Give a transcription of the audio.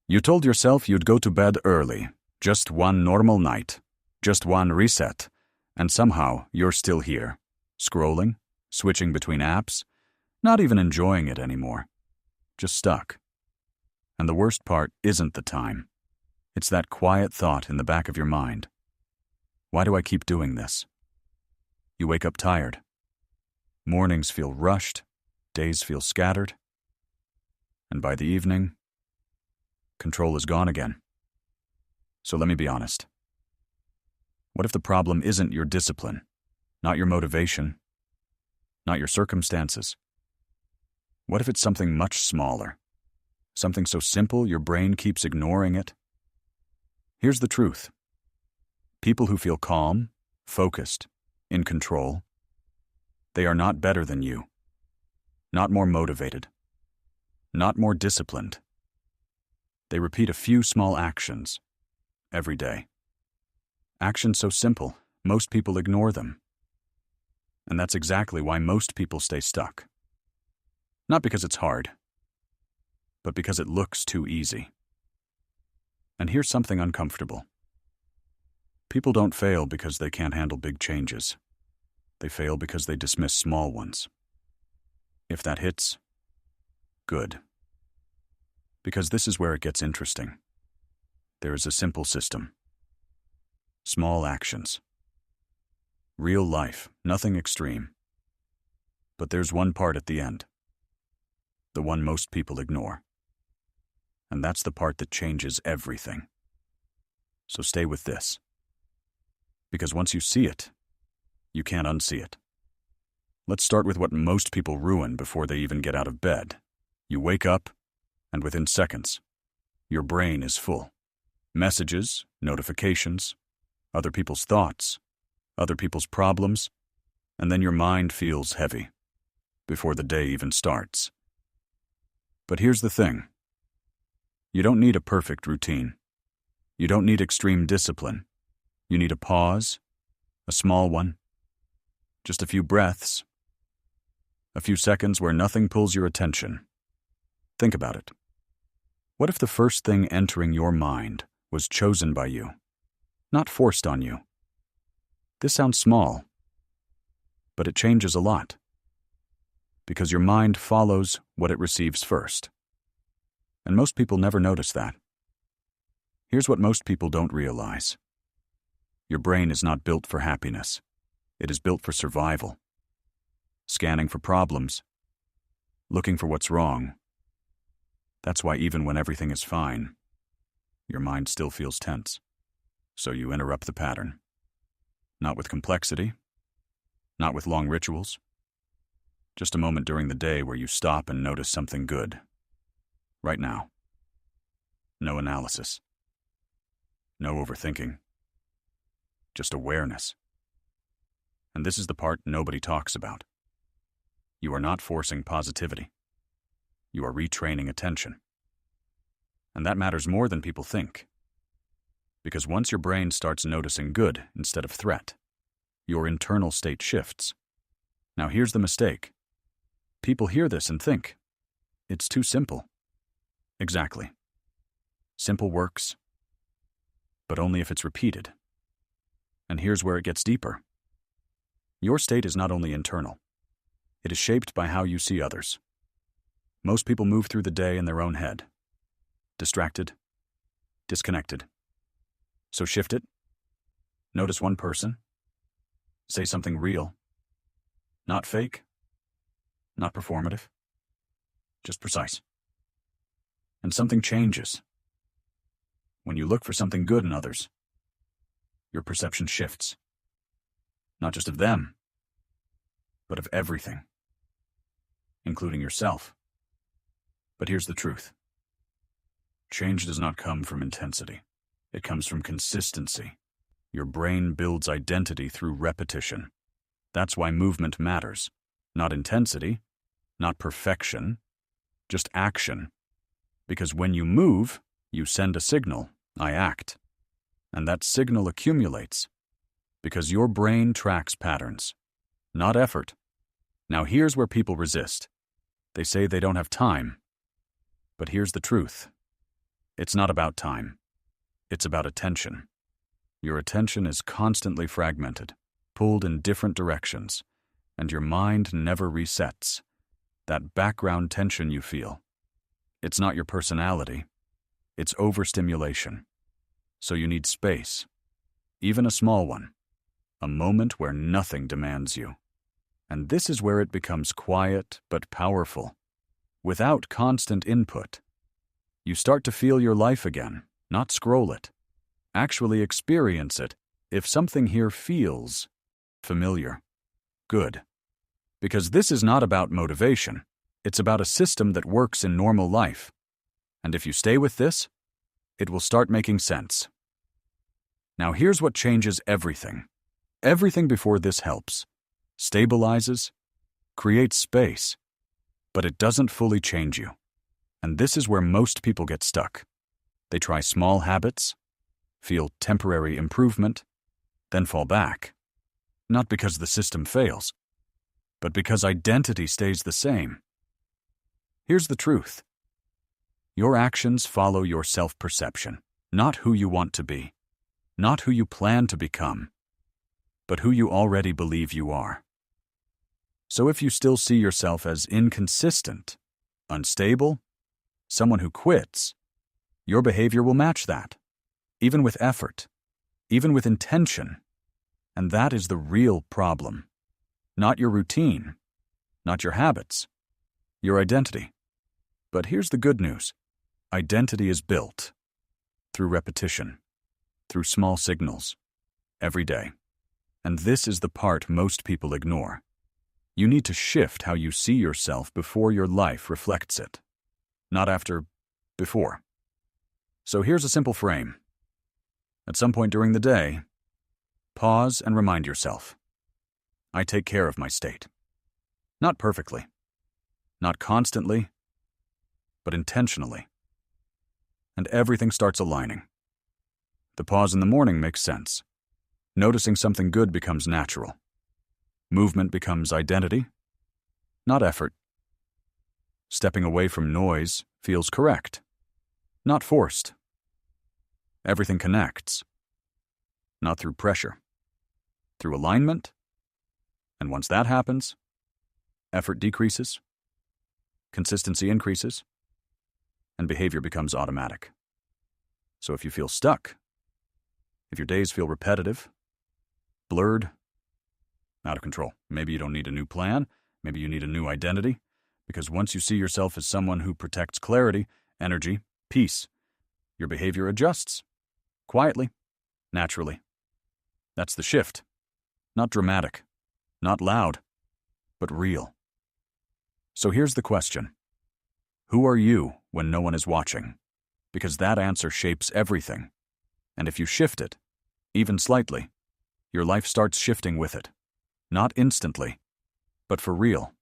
You told yourself you'd go to bed early, just one normal night, just one reset, and somehow you're still here, scrolling, switching between apps, not even enjoying it anymore, just stuck. And the worst part isn't the time. It's that quiet thought in the back of your mind. Why do I keep doing this? You wake up tired. Mornings feel rushed, days feel scattered, and by the evening, control is gone again. So let me be honest. What if the problem isn't your discipline, not your motivation, not your circumstances? What if it's something much smaller? Something so simple your brain keeps ignoring it? Here's the truth. People who feel calm, focused, in control, they are not better than you, not more motivated, not more disciplined. They repeat a few small actions every day. Actions so simple, most people ignore them. And that's exactly why most people stay stuck. Not because it's hard, but because it looks too easy. And here's something uncomfortable. People don't fail because they can't handle big changes. They fail because they dismiss small ones. If that hits, good. Because this is where it gets interesting. There is a simple system. Small actions. Real life, nothing extreme. But there's one part at the end. The one most people ignore. And that's the part that changes everything. So stay with this. Because once you see it, you can't unsee it. Let's start with what most people ruin before they even get out of bed. You wake up, and within seconds, your brain is full. Messages, notifications, other people's thoughts, other people's problems, and then your mind feels heavy before the day even starts. But here's the thing. You don't need a perfect routine. You don't need extreme discipline. You need a pause, a small one, just a few breaths, a few seconds where nothing pulls your attention. Think about it. What if the first thing entering your mind was chosen by you, not forced on you? This sounds small, but it changes a lot. Because your mind follows what it receives first. And most people never notice that. Here's what most people don't realize. Your brain is not built for happiness. It is built for survival. Scanning for problems. Looking for what's wrong. That's why even when everything is fine, your mind still feels tense. So you interrupt the pattern. Not with complexity. Not with long rituals. Just a moment during the day where you stop and notice something good. Right now. No analysis. No overthinking. Just awareness. And this is the part nobody talks about. You are not forcing positivity. You are retraining attention. And that matters more than people think. Because once your brain starts noticing good instead of threat, your internal state shifts. Now here's the mistake. People hear this and think, it's too simple. Exactly. Simple works, but only if it's repeated. And here's where it gets deeper. Your state is not only internal. It is shaped by how you see others. Most people move through the day in their own head. Distracted. Disconnected. So shift it. Notice one person. Say something real. Not fake. Not performative. Just precise. And something changes. When you look for something good in others, your perception shifts. Not just of them, but of everything, including yourself. But here's the truth. Change does not come from intensity. It comes from consistency. Your brain builds identity through repetition. That's why movement matters. Not intensity, not perfection, just action. Because when you move, you send a signal, I act. And that signal accumulates. Because your brain tracks patterns, not effort. Now here's where people resist. They say they don't have time. But here's the truth. It's not about time. It's about attention. Your attention is constantly fragmented, pulled in different directions, and your mind never resets. That background tension you feel, it's not your personality, it's overstimulation. So you need space, even a small one, a moment where nothing demands you. And this is where it becomes quiet but powerful. Without constant input, you start to feel your life again, not scroll it. Actually experience it if something here feels familiar, good. Because this is not about motivation, it's about a system that works in normal life. And if you stay with this, it will start making sense. Now here's what changes everything. Everything before this helps, stabilizes, creates space, but it doesn't fully change you. And this is where most people get stuck. They try small habits, feel temporary improvement, then fall back. Not because the system fails, but because identity stays the same. Here's the truth. Your actions follow your self-perception, not who you want to be, not who you plan to become, but who you already believe you are. So if you still see yourself as inconsistent, unstable, someone who quits, your behavior will match that, even with effort, even with intention. And that is the real problem. Not your routine, not your habits, your identity. But here's the good news. Identity is built through repetition, through small signals, every day. And this is the part most people ignore. You need to shift how you see yourself before your life reflects it, not after, before. So here's a simple frame. At some point during the day, pause and remind yourself, I take care of my state. Not perfectly, not constantly, but intentionally. And everything starts aligning. The pause in the morning makes sense. Noticing something good becomes natural. Movement becomes identity, not effort. Stepping away from noise feels correct, not forced. Everything connects, not through pressure, through alignment. And once that happens, effort decreases, consistency increases, and behavior becomes automatic. So if you feel stuck, if your days feel repetitive, blurred, out of control, maybe you don't need a new plan, maybe you need a new identity, because once you see yourself as someone who protects clarity, energy, peace, your behavior adjusts, quietly, naturally. That's the shift. Not dramatic, not loud, but real. So here's the question. Who are you when no one is watching? Because that answer shapes everything. And if you shift it, even slightly, your life starts shifting with it. Not instantly, but for real.